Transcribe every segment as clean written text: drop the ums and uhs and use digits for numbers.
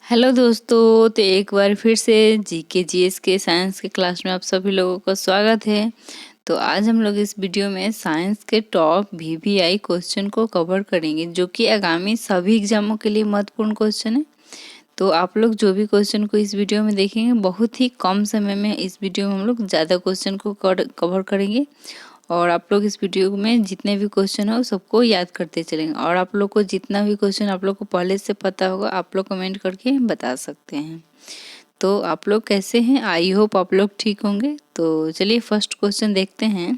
Hello दोस्तों, तो एक बार फिर से जीके जीएस के साइंस के क्लास में आप सभी लोगों का स्वागत है। तो आज हम लोग इस वीडियो में साइंस के टॉप वीवीआई क्वेश्चन को कवर करेंगे, जो कि आगामी सभी एग्जामों के लिए महत्वपूर्ण क्वेश्चन है। तो आप लोग जो भी क्वेश्चन को इस वीडियो में देखेंगे, बहुत ही कम समय में इस वीडियो में हम लोग ज़्यादा क्वेश्चन को कवर करेंगे और आप लोग इस वीडियो में जितने भी क्वेश्चन हो सबको याद करते चलेंगे। और आप लोग को जितना भी क्वेश्चन आप लोग को पहले से पता होगा, आप लोग कमेंट करके बता सकते हैं। तो आप लोग कैसे हैं? आई होप आप लोग ठीक होंगे। तो चलिए फर्स्ट क्वेश्चन देखते हैं।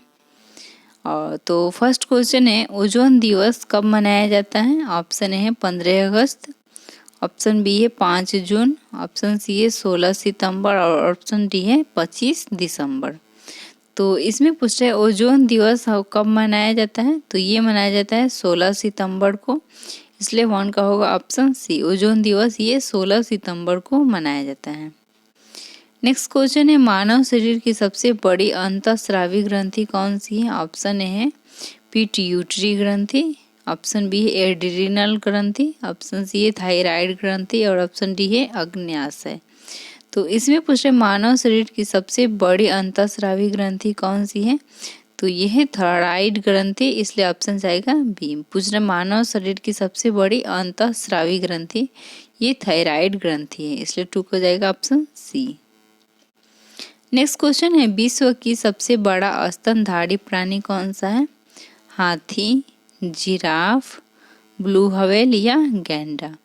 और तो फर्स्ट क्वेश्चन है, ओजोन दिवस कब मनाया जाता है? ऑप्शन है 15 अगस्त, ऑप्शन बी है 5 जून, ऑप्शन सी है 16 सितंबर और ऑप्शन डी है 25 दिसंबर। तो इसमें पूछ रहे ओजोन दिवस कब मनाया जाता है? तो ये मनाया जाता है 16 सितंबर को, इसलिए वन का होगा ऑप्शन सी। ओजोन दिवस ये 16 सितंबर को मनाया जाता है। नेक्स्ट क्वेश्चन है, मानव शरीर की सबसे बड़ी अंतःस्रावी ग्रंथि कौन सी है? ऑप्शन ए है पिट्यूटरी ग्रंथि, ऑप्शन बी है एड्रिनल ग्रंथि, ऑप्शन सी है थायराइड ग्रंथि और ऑप्शन डी है अग्न्याशय। तो इसमें पूछ रहे मानव शरीर की सबसे बड़ी अंतःस्रावी ग्रंथि कौन सी है? तो यह है थायराइड ग्रंथि, इसलिए ऑप्शन जाएगा बी। पूछ रहे मानव शरीर की सबसे बड़ी अंतःस्रावी ग्रंथि ये थायराइड ग्रंथि है, इसलिए टू को जाएगा ऑप्शन सी। नेक्स्ट क्वेश्चन है, विश्व की सबसे बड़ा स्तनधारी प्राणी कौन सा है? हाथी, जिराफ, ब्लू व्हेल या गैंडा।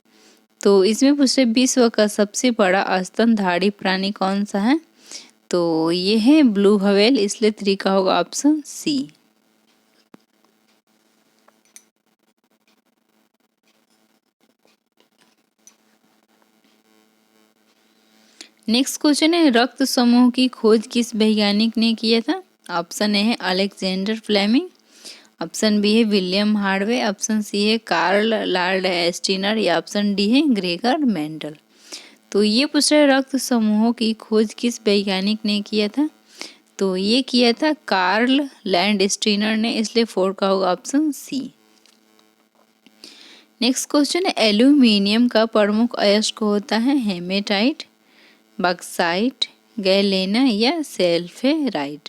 तो इसमें पूछे विश्व का सबसे बड़ा स्तनधारी प्राणी कौन सा है? तो ये है ब्लू व्हेल, इसलिए 3 का होगा ऑप्शन सी। नेक्स्ट क्वेश्चन है, रक्त समूह की खोज किस वैज्ञानिक ने किया था? ऑप्शन ए है अलेक्जेंडर फ्लेमिंग, ऑप्शन बी है विलियम हार्वे, ऑप्शन सी है कार्ल लॉर्ड एस्टीनर या ऑप्शन डी है ग्रेगर मेंडल। तो ये पूछ रहे रक्त समूहों की खोज किस वैज्ञानिक ने किया था? तो ये किया था कार्ल लैंडस्टीनर ने, इसलिए 4 का होगा ऑप्शन सी। नेक्स्ट क्वेश्चन है, एल्यूमिनियम का प्रमुख अयस्क होता है हेमेटाइट, बॉक्साइट, गैलेना या सेफेलेराइट।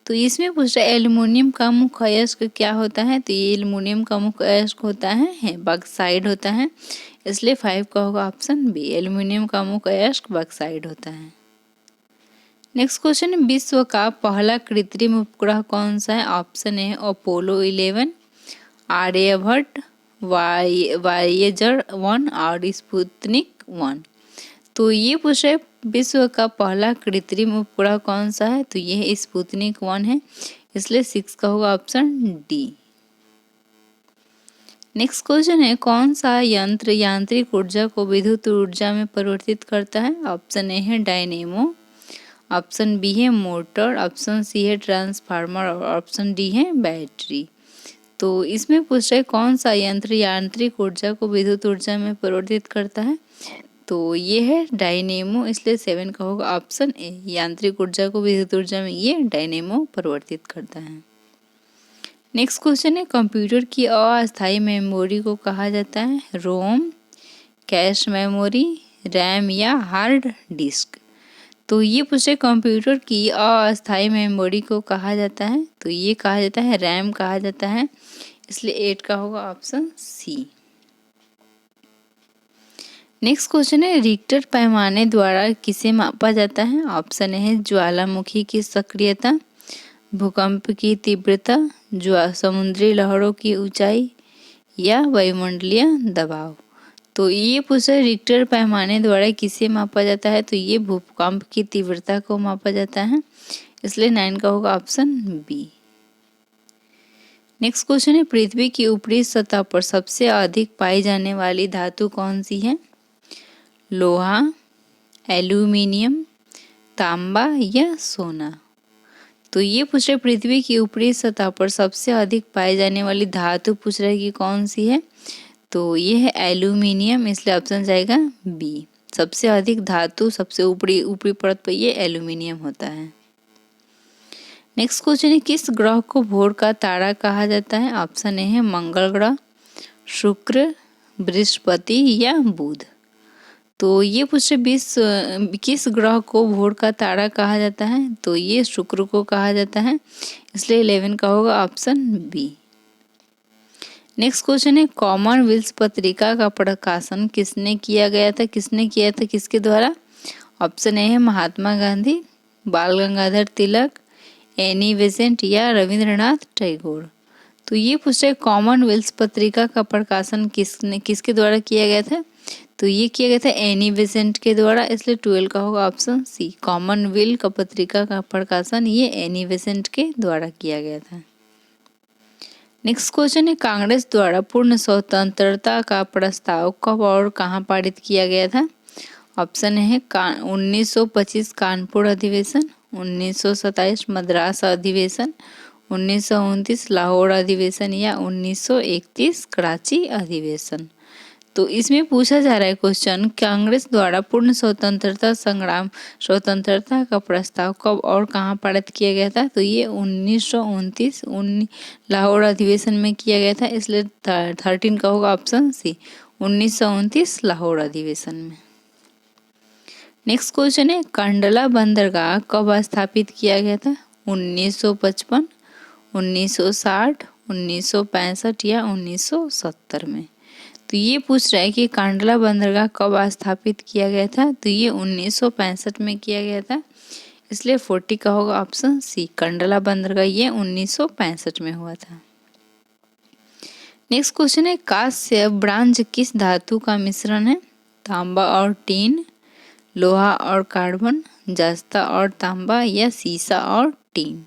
तो इसमें पूछ रहा है एल्यूमिनियम का मुख्य अयस्क क्या होता है? तो ये एल्यूमिनियम का मुख्य अयस्क होता है बॉक्साइट होता है, इसलिए 5 का होगा ऑप्शन बी। एल्यूमिनियम का मुख्य अयस्क बॉक्साइट होता है। नेक्स्ट क्वेश्चन है, विश्व का पहला कृत्रिम उपग्रह कौन सा है? ऑप्शन है अपोलो 11, आर्यभट्ट, वायेजर 1 और स्पुतनिक 1। तो ये पूछ रहे विश्व का पहला कृत्रिम उपग्रह कौन सा है? तो ये स्पुतनिक 1 है, इसलिए 6 का होगा ऑप्शन डी। नेक्स्ट क्वेश्चन है, कौन सा यंत्र यांत्रिक ऊर्जा को विद्युत ऊर्जा में परिवर्तित करता है? ऑप्शन ए है डायनेमो, ऑप्शन बी है मोटर, ऑप्शन सी है ट्रांसफार्मर और ऑप्शन डी है बैटरी। तो इसमें पूछ रहे कौन सा यंत्र यांत्रिक ऊर्जा को विद्युत ऊर्जा में परिवर्तित करता है? तो ये है डायनेमो, इसलिए 7 का होगा ऑप्शन ए। यांत्रिक ऊर्जा को विद्युत ऊर्जा में ये डायनेमो परिवर्तित करता है। नेक्स्ट क्वेश्चन है, कंप्यूटर की अस्थायी मेमोरी को कहा जाता है रोम, कैश मेमोरी, रैम या हार्ड डिस्क। तो ये पूछे कंप्यूटर की अस्थायी मेमोरी को कहा जाता है, तो ये कहा जाता है रैम कहा जाता है, इसलिए 8 का होगा ऑप्शन सी। नेक्स्ट क्वेश्चन है, रिक्टर पैमाने द्वारा किसे मापा जाता है? ऑप्शन है ज्वालामुखी की सक्रियता, भूकंप की तीव्रता, समुद्री लहरों की ऊंचाई या वायुमंडलीय दबाव। तो ये पूछा रिक्टर पैमाने द्वारा किसे मापा जाता है? तो ये भूकंप की तीव्रता को मापा जाता है, इसलिए 9 का होगा ऑप्शन बी। नेक्स्ट क्वेश्चन है, पृथ्वी की ऊपरी सतह पर सबसे अधिक पाई जाने वाली धातु कौन सी है? लोहा, एल्यूमिनियम, तांबा या सोना। तो ये पूछ रहे पृथ्वी की ऊपरी सतह पर सबसे अधिक पाई जाने वाली धातु पूछ रहे कि कौन सी है? तो ये है एल्यूमिनियम, इसलिए ऑप्शन जाएगा बी। सबसे अधिक धातु सबसे ऊपरी परत पर ये एल्यूमिनियम होता है। नेक्स्ट क्वेश्चन है, किस ग्रह को भोर का तारा कहा जाता है? ऑप्शन ए है मंगल ग्रह, शुक्र, बृहस्पति या बुध। तो ये पूछ रहे किस ग्रह को भोर का तारा कहा जाता है, तो ये शुक्र को कहा जाता है, इसलिए 11 का होगा ऑप्शन बी। नेक्स्ट क्वेश्चन है कॉमनवेल्थ पत्रिका का प्रकाशन किसने किया गया था, किसके द्वारा। ऑप्शन ए है महात्मा गांधी, बाल गंगाधर तिलक, एनी बेसेंट या रविंद्रनाथ टैगोर। तो ये पूछ रहे कॉमनवेल्थ पत्रिका का प्रकाशन किसके द्वारा किया गया था, तो ये किया गया था एनी बेसेंट के द्वारा, इसलिए 12 का होगा ऑप्शन सी। कॉमनवेल्थ का पत्रिका का प्रकाशन ये एनी बेसेंट के द्वारा किया गया था। नेक्स्ट क्वेश्चन है कांग्रेस द्वारा पूर्ण स्वतंत्रता का प्रस्ताव कब और कहां पारित किया गया था। ऑप्शन है 1925 कानपुर अधिवेशन, 1927 मद्रास अधिवेशन, 1929 लाहौर अधिवेशन या 1931 कराची अधिवेशन। तो इसमें पूछा जा रहा है क्वेश्चन कांग्रेस द्वारा पूर्ण स्वतंत्रता का प्रस्ताव कब और कहां पारित किया गया था, तो ये 1929 लाहौर अधिवेशन में किया गया था, इसलिए 13 का होगा ऑप्शन सी 1929 लाहौर अधिवेशन में। नेक्स्ट क्वेश्चन है कंडला बंदरगाह कब स्थापित किया गया था। 1955, 1960, 1965 या 1970 में। तो ये पूछ रहा है कि कंडला बंदरगाह कब स्थापित किया गया था, तो ये 1965 में किया गया था, इसलिए 40 का होगा ऑप्शन सी। कंडला बंदरगाह ये 1965 में हुआ था। नेक्स्ट क्वेश्चन है कांस्य ब्रांज किस धातु का मिश्रण है। तांबा और टीन, लोहा और कार्बन, जस्ता और तांबा या सीसा और टीन।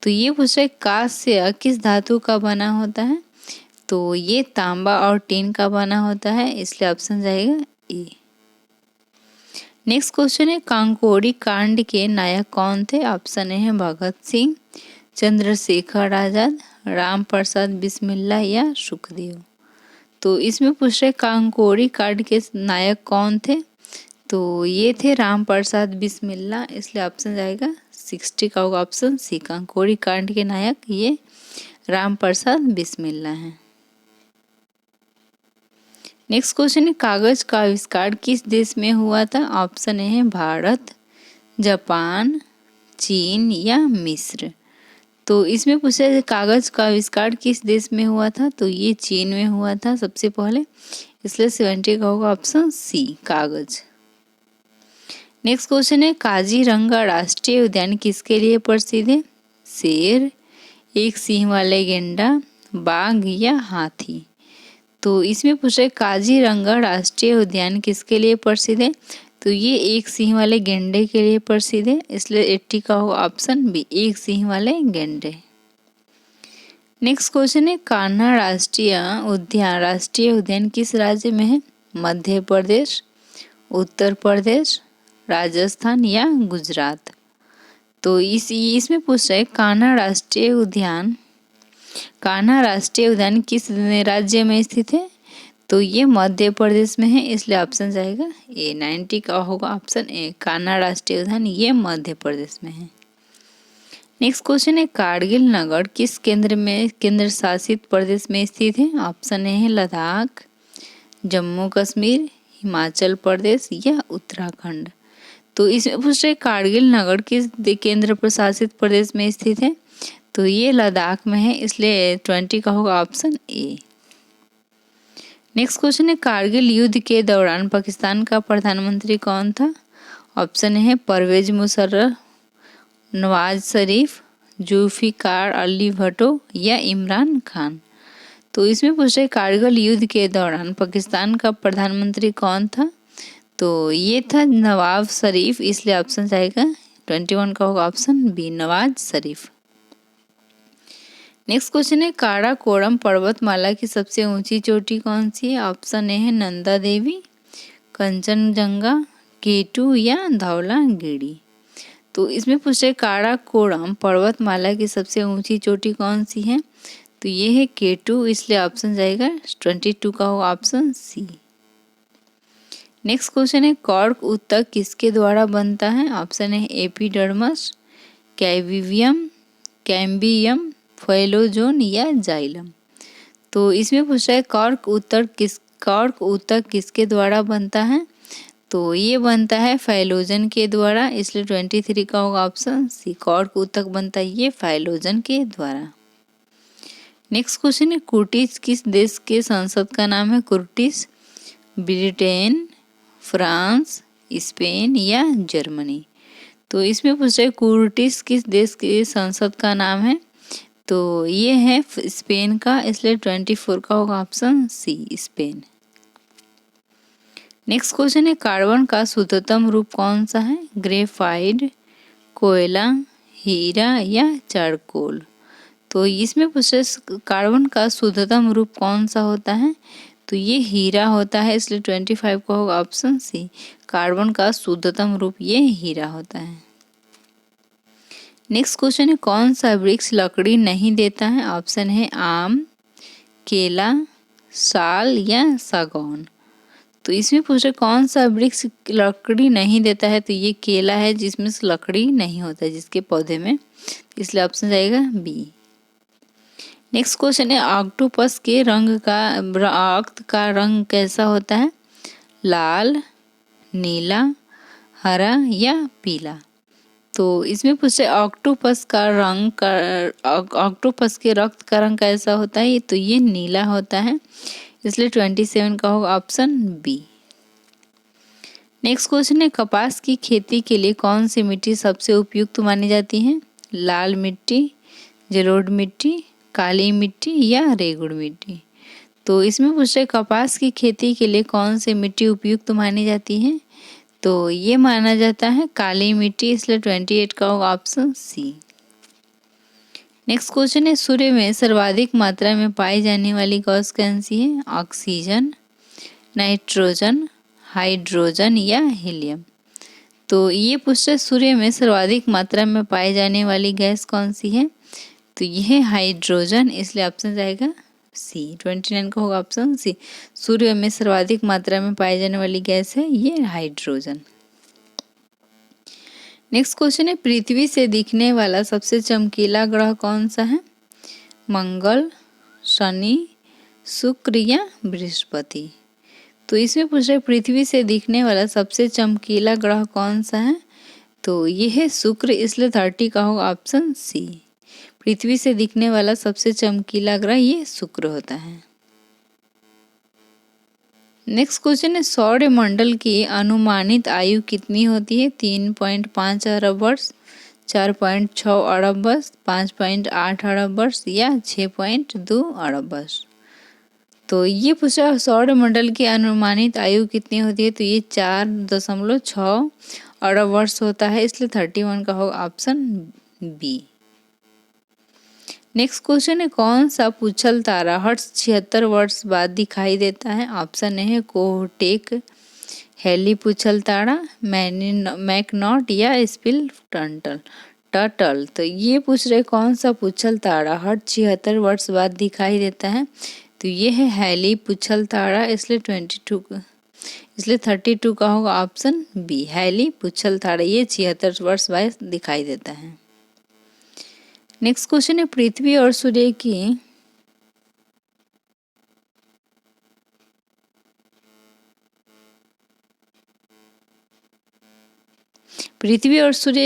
तो ये पूछ रहे कांस्य किस धातु का बना होता है, तो ये तांबा और टीन का बना होता है, इसलिए ऑप्शन जाएगा ए। नेक्स्ट क्वेश्चन है कांकोरी कांड के नायक कौन थे। ऑप्शन ए है भगत सिंह, चंद्रशेखर आजाद, राम प्रसाद बिस्मिल्ला या सुखदेव। तो इसमें पूछ रहे कांकोरी कांड के नायक कौन थे, तो ये थे राम प्रसाद बिस्मिल्ला, इसलिए ऑप्शन जाएगा 60 का होगा ऑप्शन सी। कांकोरी कांड के नायक ये राम प्रसाद बिस्मिल्ला हैं। नेक्स्ट क्वेश्चन है कागज का आविष्कार किस देश में हुआ था। ऑप्शन ए है भारत, जापान, चीन या मिस्र। तो इसमें पूछा है कागज का आविष्कार किस देश में हुआ था, तो ये चीन में हुआ था सबसे पहले, इसलिए 70 का होगा ऑप्शन सी कागज। नेक्स्ट क्वेश्चन है काजीरंगा राष्ट्रीय उद्यान किसके लिए प्रसिद्ध है। शेर, एक सिंह वाले गेंडा, बाघ या हाथी। तो इसमें पूछ रहे काजीरंगा राष्ट्रीय उद्यान किसके लिए प्रसिद्ध है, तो ये एक सिंह वाले गेंडे के लिए प्रसिद्ध है, इसलिए 80 का होगा ऑप्शन बी एक सिंह वाले गेंडे। नेक्स्ट क्वेश्चन है कान्हा राष्ट्रीय उद्यान किस राज्य में है। मध्य प्रदेश, उत्तर प्रदेश, राजस्थान या गुजरात। तो इसमें पूछ रहे कान्हा राष्ट्रीय उद्यान किस राज्य में स्थित है, तो ये मध्य प्रदेश में है, इसलिए ऑप्शन जाएगा ए। 90 का होगा ऑप्शन ए कान्हा राष्ट्रीय उद्यान ये मध्य प्रदेश में है। नेक्स्ट क्वेश्चन है कारगिल नगर किस केंद्र शासित प्रदेश में स्थित है। ऑप्शन ए है लद्दाख, जम्मू कश्मीर, हिमाचल प्रदेश या उत्तराखंड। तो इसमें पूछ रहे कारगिल नगर किस केंद्र प्रशासित प्रदेश में स्थित है, तो ये लद्दाख में है, इसलिए 20 का होगा ऑप्शन ए। नेक्स्ट क्वेश्चन है कारगिल युद्ध के दौरान पाकिस्तान का प्रधानमंत्री कौन था। ऑप्शन है परवेज मुशर्रफ, नवाज शरीफ, जुल्फिकार अली भुट्टो या इमरान खान। तो इसमें पूछ रहे कारगिल युद्ध के दौरान पाकिस्तान का प्रधानमंत्री कौन था, तो ये था नवाज शरीफ, इसलिए ऑप्शन जाएगा 21 का होगा option B Nawaz Sharif. Next question है काराकोरम पर्वतमाला की सबसे ऊंची चोटी कौन सी है। ऑप्शन ए है नंदा देवी, कंचनजंगा, K2 या धौलागिरी। तो इसमें पूछ रहे काराकोरम पर्वतमाला की सबसे ऊंची चोटी कौन सी है, तो ये है K2, इसलिए ऑप्शन जाएगा 22 का होगा ऑप्शन सी। नेक्स्ट क्वेश्चन है कॉर्क ऊतक किसके द्वारा बनता है। ऑप्शन है एपिडर्मस, कैम्बियम, फाइलोजोन या जाइलम। तो इसमें पूछ रहा है कॉर्क ऊतक कॉर्क ऊतक किसके द्वारा बनता है? तो ये बनता है फाइलोजन के द्वारा, इसलिए 23 का होगा ऑप्शन सी। कॉर्क ऊतक बनता है ये फाइलोजन के द्वारा। नेक्स्ट क्वेश्चन है, कुर्टिस किस देश के संसद का नाम है? कुर्टिस ब्रिटेन, फ्रांस, स्पेन या जर्मनी? तो इसमें पूछ रहे कुर्टिस किस देश के संसद का नाम है? तो ये है स्पेन का, इसलिए 24 का होगा option C, Spain. Next question है, कार्बन का शुद्धतम रूप कौन सा है? ग्रेफाइट, कोयला, हीरा या चारकोल? तो इसमें पूछ रहे कार्बन का शुद्धतम रूप कौन सा होता है? तो ये हीरा होता है, इसलिए 25 का होगा ऑप्शन सी। कार्बन का शुद्धतम रूप ये हीरा होता है। नेक्स्ट क्वेश्चन है, कौन सा वृक्ष लकड़ी नहीं देता है? ऑप्शन है आम, केला, साल या सागौन? तो इसमें पूछ रहे कौन सा वृक्ष लकड़ी नहीं देता है? तो ये केला है, जिसमें से लकड़ी नहीं होता है जिसके पौधे में, इसलिए ऑप्शन जाएगा बी। नेक्स्ट क्वेश्चन है, ऑक्टोपस के रंग का रंग कैसा होता है? लाल, नीला, हरा या पीला? तो इसमें पूछे ऑक्टोपस के रक्त का रंग कैसा होता है? तो ये नीला होता है, इसलिए 27 का होगा ऑप्शन बी। नेक्स्ट क्वेश्चन है, कपास की खेती के लिए कौन सी मिट्टी सबसे उपयुक्त मानी जाती है? लाल मिट्टी, जलोढ़ मिट्टी, काली मिट्टी या रेगुड़ मिट्टी? तो इसमें पूछ रहे कपास की खेती के लिए कौन सी मिट्टी उपयुक्त मानी जाती है? तो ये माना जाता है काली मिट्टी, इसलिए 28 का होगा ऑप्शन सी। नेक्स्ट क्वेश्चन है, सूर्य में सर्वाधिक मात्रा में पाई जाने वाली गैस कौन सी है? ऑक्सीजन, नाइट्रोजन, हाइड्रोजन या हीलियम? तो ये पूछ रहे सूर्य में सर्वाधिक मात्रा में पाई जाने वाली गैस कौन सी है? तो ये है हाइड्रोजन, इसलिए ऑप्शन जाएगा सी। 29 का होगा ऑप्शन सी। सूर्य में सर्वाधिक मात्रा में पाई जाने वाली गैस है ये हाइड्रोजन। नेक्स्ट क्वेश्चन है, पृथ्वी से दिखने वाला सबसे चमकीला ग्रह कौन सा है? मंगल, शनि, शुक्र या बृहस्पति? तो इसमें पूछ रहे पृथ्वी से दिखने वाला सबसे चमकीला ग्रह कौन सा है? तो ये है शुक्र, इसलिए 30 का होगा ऑप्शन सी। पृथ्वी से दिखने वाला सबसे चमकीला ग्रह ये शुक्र होता है। नेक्स्ट क्वेश्चन है, सौर मंडल की अनुमानित आयु कितनी होती है? 3.5 अरब वर्ष, 4.6 अरब वर्ष, 5.8 अरब वर्ष या 6.2 अरब वर्ष? तो ये पूछा सौर मंडल की अनुमानित आयु कितनी होती है? तो ये 4.6 अरब वर्ष होता है, इसलिए 31 का होगा ऑप्शन बी। नेक्स्ट क्वेश्चन है, कौन सा पुच्छल तारा हर 76 वर्ष बाद दिखाई देता है? ऑप्शन है कोहटेक, हेली पुच्छल तारा, मैकनॉट या स्पिल टर्टल? तो ये पूछ रहे कौन सा पुच्छल तारा हर 76 वर्ष बाद दिखाई देता है? तो ये है हेली पुच्छल तारा, इसलिए 32 का होगा ऑप्शन बी। हेली पुच्छल तारा ये 76 वर्ष बाद दिखाई देता है। नेक्स्ट क्वेश्चन है, पृथ्वी और सूर्य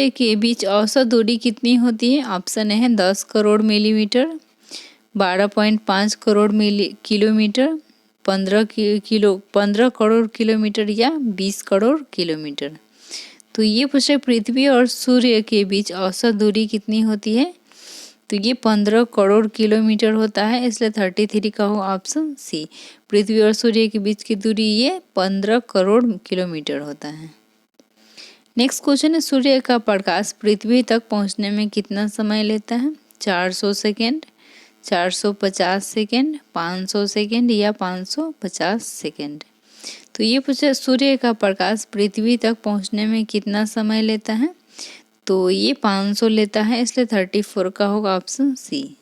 के बीच औसत दूरी कितनी होती है? ऑप्शन है 10 crore millimetre, 12.5 crore kilometre, 15 crore kilometre या 20 करोड़ किलोमीटर? तो ये पूछे पृथ्वी और सूर्य के बीच औसत दूरी कितनी होती है? तो ये 15 करोड़ किलोमीटर होता है, इसलिए 33 का हो ऑप्शन सी। पृथ्वी और सूर्य के बीच की दूरी ये 15 करोड़ किलोमीटर होता है। नेक्स्ट क्वेश्चन है, सूर्य का प्रकाश पृथ्वी तक पहुंचने में कितना समय लेता है? 400 सेकेंड, 450 सेकेंड, 500 सेकेंड या 550 सेकेंड? तो ये पूछे सूर्य का प्रकाश पृथ्वी तक पहुंचने में कितना समय लेता है? तो ये 500 लेता है, इसलिए 34 का होगा ऑप्शन सी।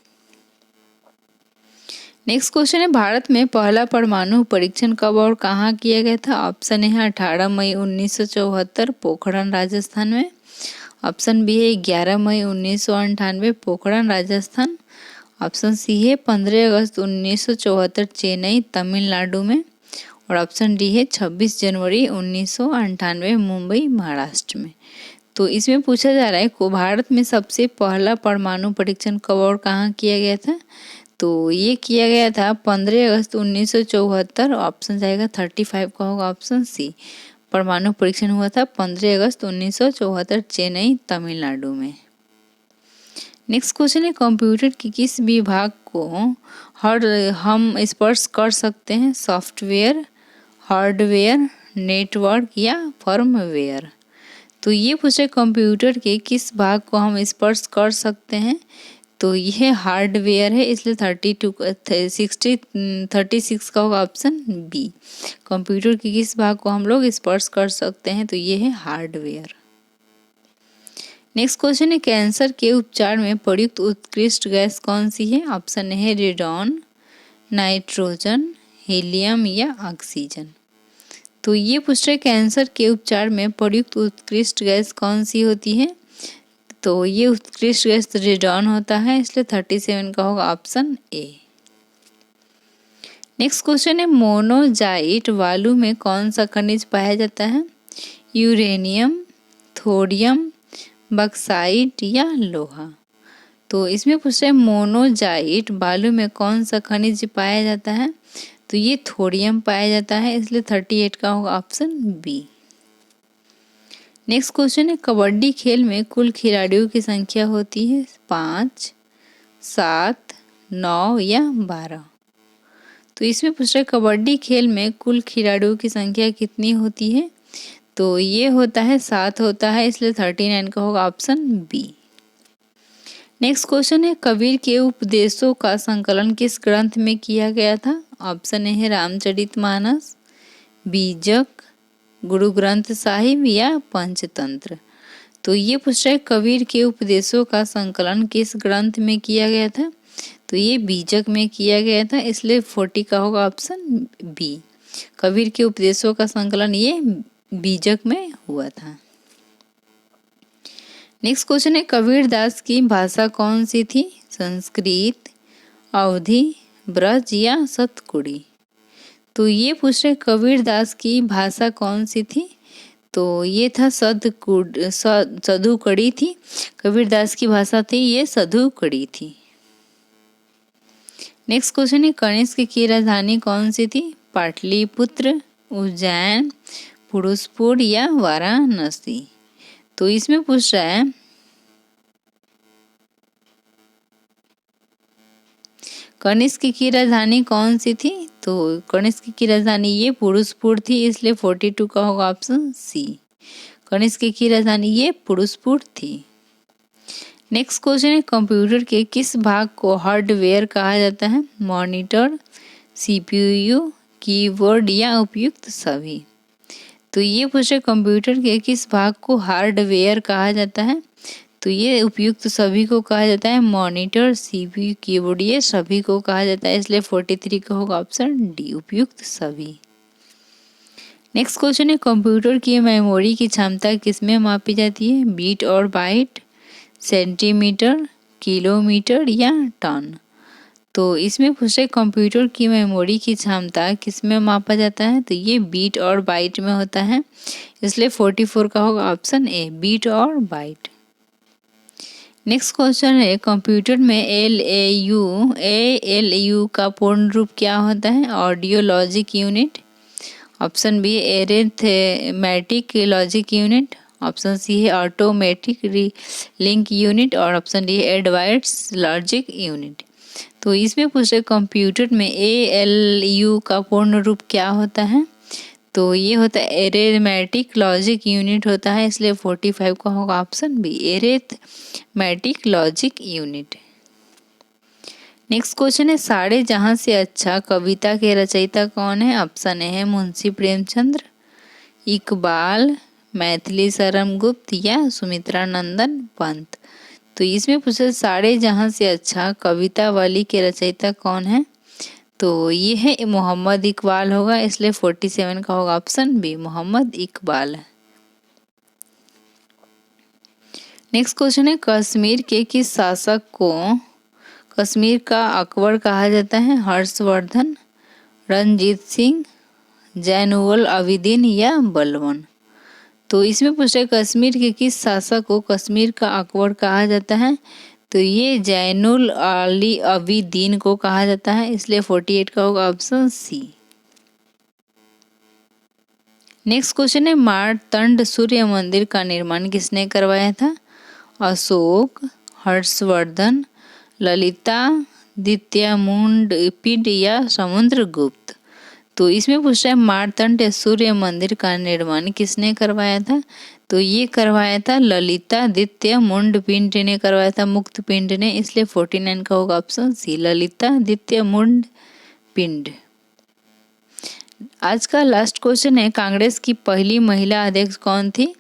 नेक्स्ट क्वेश्चन है, भारत में पहला परमाणु परीक्षण कब और कहाँ किया गया था? ऑप्शन है 18 मई 1974 पोखरण राजस्थान में। ऑप्शन बी है 11 मई 1998 पोखरण राजस्थान। ऑप्शन सी है 15 अगस्त 1974 चेन्नई तमिलनाडु में। और ऑप्शन डी है 26 जनवरी 1998 मुंबई महाराष्ट्र में। तो इसमें पूछा जा रहा है को भारत में सबसे पहला परमाणु परीक्षण कब और कहाँ किया गया था। तो ये किया गया था 15 अगस्त 1974। ऑप्शन जाएगा 35 का होगा ऑप्शन सी। परमाणु परीक्षण हुआ था 15 अगस्त 1974 चेन्नई तमिलनाडु में। नेक्स्ट क्वेश्चन है कंप्यूटर के किस विभाग को हम स्पर्श कर सकते हैं। सॉफ्टवेयर, हार्डवेयर, नेटवर्क या फर्मवेयर। तो ये पूछे कंप्यूटर के किस भाग को हम स्पर्श कर सकते हैं। तो यह हार्डवेयर है, इसलिए 36 का होगा ऑप्शन बी। कंप्यूटर के किस भाग को हम लोग स्पर्श कर सकते हैं, तो ये है हार्डवेयर। नेक्स्ट क्वेश्चन है कैंसर के उपचार में प्रयुक्त उत्कृष्ट गैस कौन सी है। ऑप्शन है रेडॉन, नाइट्रोजन, हीलियम या ऑक्सीजन। तो ये पूछ रहे कैंसर के उपचार में प्रयुक्त उत्कृष्ट गैस कौन सी होती है। तो ये उत्कृष्ट गैस रेडॉन होता है, इसलिए 37 का होगा ऑप्शन ए। नेक्स्ट क्वेश्चन है मोनोजाइट बालू में कौन सा खनिज पाया जाता है। यूरेनियम, थोरियम, बक्साइट या लोहा। तो इसमें पूछ रहे मोनोजाइट बालू में कौन सा खनिज पाया जाता है। तो ये थोरियम पाया जाता है, इसलिए 38 का होगा ऑप्शन बी। नेक्स्ट क्वेश्चन है कबड्डी खेल में कुल खिलाड़ियों की संख्या होती है 5, 7, 9 या 12। तो इसमें पूछ रहे कबड्डी खेल में कुल खिलाड़ियों की संख्या कितनी होती है। तो ये होता है 7 होता है, इसलिए 39 का होगा ऑप्शन बी। नेक्स्ट क्वेश्चन है कबीर के उपदेशों का संकलन किस ग्रंथ में किया गया था। ऑप्शन ए है रामचरितमानस, बीजक, गुरु ग्रंथ साहिब या पंचतंत्र। तो ये पूछ रहे कबीर के उपदेशों का संकलन किस ग्रंथ में किया गया था। तो ये बीजक में किया गया था, इसलिए 40 का होगा ऑप्शन बी। कबीर के उपदेशों का संकलन ये बीजक में हुआ था। नेक्स्ट क्वेश्चन है कबीरदास की भाषा कौन सी थी। संस्कृत, अवधी, ब्रज या सतकुड़ी। तो ये पूछ रहे कबीरदास की भाषा कौन सी थी। तो ये था सधुकड़ी थी। कबीरदास की भाषा थी ये सधुकड़ी थी। नेक्स्ट क्वेश्चन है कनिष्क की राजधानी कौन सी थी। पाटलिपुत्र, उज्जैन, पुरुषपुर या वाराणसी। तो इसमें पूछ रहा है कनिष्क की राजधानी कौन सी थी। तो कनिष्क की राजधानी ये पुरुषपुर थी, इसलिए 42 का होगा ऑप्शन सी। कनिष्क की राजधानी ये पुरुषपुर थी। नेक्स्ट क्वेश्चन है कंप्यूटर के किस भाग को हार्डवेयर कहा जाता है। मॉनिटर, सीपीयू, कीबोर्ड या उपयुक्त सभी। तो ये पूछे कंप्यूटर के किस भाग को हार्डवेयर कहा जाता है। तो ये उपयुक्त सभी को कहा जाता है। मॉनिटर, सीपीयू, कीबोर्ड ये सभी को कहा जाता है, इसलिए 43 का होगा ऑप्शन डी उपयुक्त सभी। नेक्स्ट क्वेश्चन है कंप्यूटर की मेमोरी की क्षमता किसमें मापी जाती है। बीट और बाइट, सेंटीमीटर, किलोमीटर या टन। तो इसमें पूछे कंप्यूटर की मेमोरी की क्षमता किसमें मापा जाता है। तो ये बीट और बाइट में होता है, इसलिए 44 का होगा ऑप्शन ए बीट और बाइट। नेक्स्ट क्वेश्चन है कंप्यूटर में एएलयू का पूर्ण रूप क्या होता है। Audio logic unit. Option B arithmetic logic unit. Option C है ऑटोमेटिक लिंक यूनिट और ऑप्शन डी है एडवांस्ड लॉजिक यूनिट। तो इसमें पूछे कंप्यूटर में एएलयू का पूर्ण रूप क्या होता है। तो ये होता है एरिथमेटिक लॉजिक यूनिट होता है, इसलिए 45 का होगा option B arithmetic logic unit. Next question है सारे जहां से अच्छा कविता के रचयिता कौन है। ऑप्शन ए है मुंशी प्रेमचंद्र, इकबाल, मैथिली शरण गुप्त या सुमित्रा नंदन पंत। तो इसमें पूछे सारे जहां से अच्छा कविता वाली के रचयिता कौन है। तो ये है मोहम्मद इकबाल होगा, इसलिए 47 का होगा option B Mohammad Iqbal. Next question है कश्मीर के किस शासक को कश्मीर का अकबर कहा जाता है। हर्षवर्धन, रणजीत सिंह, जैनुअल आबिदीन या बलबन। तो इसमें पूछा है कश्मीर के किस शासक को कश्मीर का अकबर कहा जाता है, तो ये जैनुल आबिदीन को कहा जाता है, इसलिए 48 का होगा ऑप्शन सी। नेक्स्ट क्वेश्चन है मारतंड सूर्य मंदिर का निर्माण किसने करवाया था, अशोक, हर्षवर्धन, ललिता, द्वितीयमुंड या समुद्रगुप्त। तो इसमें पूछ रहा है मारतंड सूर्य मंदिर का निर्माण किसने करवाया था, तो ये करवाया था ललिता द्वितीयमुंड ने करवाया था, मुक्तपिंड ने, इसलिए 49 का होगा ऑप्शन सी, ललिता द्वितीयमुंड। आज का लास्ट क्वेश्चन है कांग्रेस की पहली महिला अध्यक्ष कौन थी,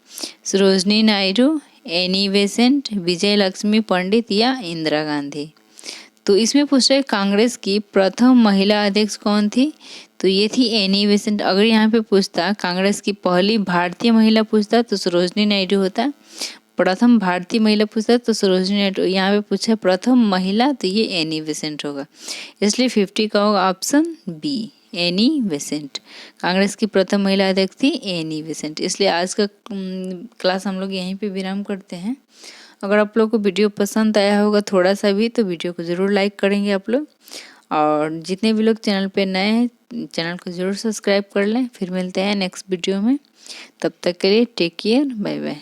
सरोजनी नायडू, एनी बेसेंट, विजय लक्ष्मी पंडित या इंदिरा गांधी। तो इसमें पूछ रहे हैं कांग्रेस की प्रथम महिला अध्यक्ष कौन थी, तो ये थी एनी बेसेंट। अगर यहाँ पे पूछता कांग्रेस की पहली भारतीय महिला पूछता तो सरोजनी नायडू होता, प्रथम भारतीय महिला पूछता तो सरोजनी नायडू, यहाँ पे पूछा प्रथम महिला तो ये एनी बेसेंट होगा, इसलिए 50 का होगा option B, Annie Besant. Congress की प्रथम महिला अध्यक्ष थी एनी बेसेंट। इसलिए आज का क्लास हम लोग यहीं पे विराम करते हैं। अगर आप लोग को वीडियो पसंद आया होगा थोड़ा सा भी तो वीडियो को ज़रूर लाइक करेंगे आप लोग, और जितने भी लोग चैनल पे नए हैं चैनल को ज़रूर सब्सक्राइब कर लें। फिर मिलते हैं नेक्स्ट वीडियो में, तब तक के लिए टेक केयर, बाय बाय।